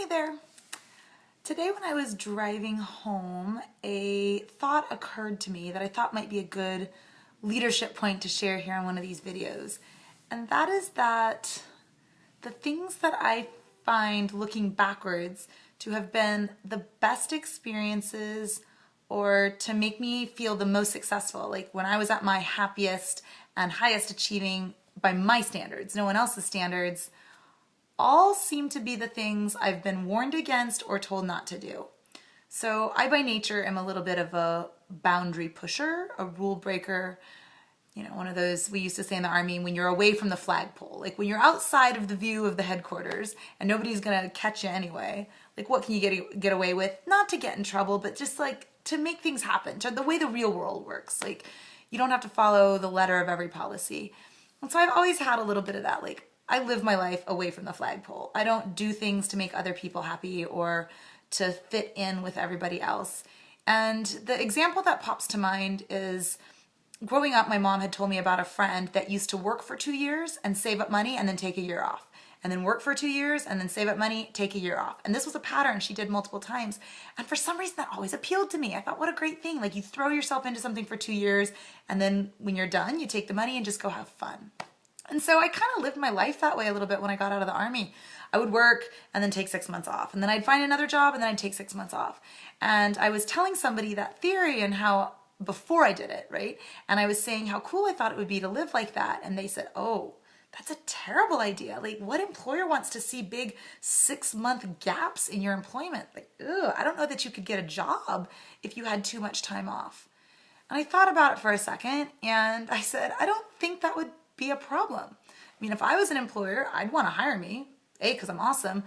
Hey there. Today when I was driving home, a thought occurred to me that I thought might be a good leadership point to share here on one of these videos. And that is that the things that I find looking backwards to have been the best experiences or to make me feel the most successful, like when I was at my happiest and highest achieving by my standards, no one else's standards, all seem to be the things I've been warned against or told not to do. So I by nature am a little bit of a boundary pusher, a rule breaker, one of those we used to say in the Army when you're away from the flagpole, like when you're outside of the view of the headquarters and nobody's gonna catch you anyway, like what can you get away with? Not to get in trouble, but just like to make things happen, to the way the real world works. Like you don't have to follow the letter of every policy. And so I've always had a little bit of that, like I live my life away from the flagpole. I don't do things to make other people happy or to fit in with everybody else. And the example that pops to mind is growing up, my mom had told me about a friend that used to work for 2 years and save up money and then take a year off. And then work for 2 years and then save up money, take a year off. And this was a pattern she did multiple times. And for some reason that always appealed to me. I thought, what a great thing. Like you throw yourself into something for 2 years and then when you're done, you take the money and just go have fun. And so I kind of lived my life that way a little bit when I got out of the Army. I would work and then take 6 months off. And then I'd find another job and then I'd take 6 months off. And I was telling somebody that theory and how before I did it, right? And I was saying how cool I thought it would be to live like that. And they said, oh, that's a terrible idea. Like what employer wants to see big 6-month gaps in your employment? Like, ugh, I don't know that you could get a job if you had too much time off. And I thought about it for a second and I said, I don't think that would be a problem. I mean, if I was an employer, I'd want to hire me. A, because I'm awesome,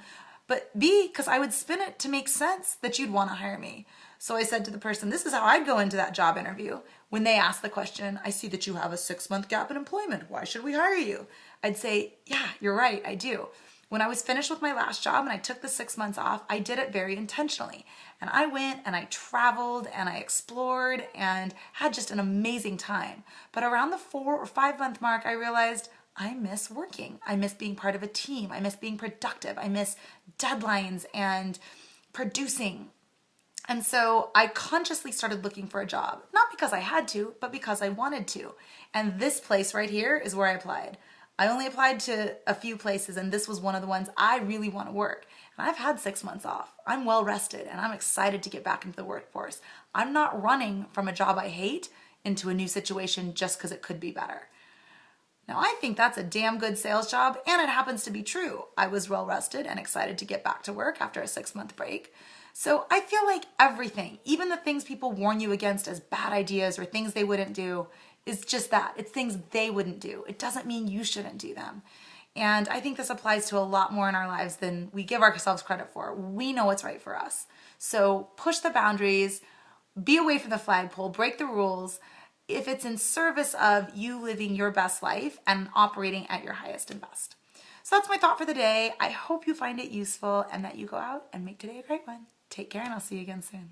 but B, because I would spin it to make sense that you'd want to hire me. So I said to the person, this is how I'd go into that job interview. When they ask the question, I see that you have a 6-month gap in employment. Why should we hire you? I'd say, yeah, you're right, I do. When I was finished with my last job and I took the 6 months off, I did it very intentionally. And I went and I traveled and I explored and had just an amazing time. But around the 4 or 5 month mark, I realized I miss working. I miss being part of a team. I miss being productive. I miss deadlines and producing. And so I consciously started looking for a job, not because I had to, but because I wanted to. And this place right here is where I applied. I only applied to a few places and this was one of the ones I really want to work. And I've had 6 months off. I'm well rested and I'm excited to get back into the workforce. I'm not running from a job I hate into a new situation just because it could be better. Now I think that's a damn good sales job and it happens to be true. I was well rested and excited to get back to work after a 6-month break. So I feel like everything, even the things people warn you against as bad ideas or things they wouldn't do, is just that. It's things they wouldn't do. It doesn't mean you shouldn't do them. And I think this applies to a lot more in our lives than we give ourselves credit for. We know what's right for us. So push the boundaries, be away from the flagpole, break the rules if it's in service of you living your best life and operating at your highest and best. So that's my thought for the day. I hope you find it useful and that you go out and make today a great one. Take care and I'll see you again soon.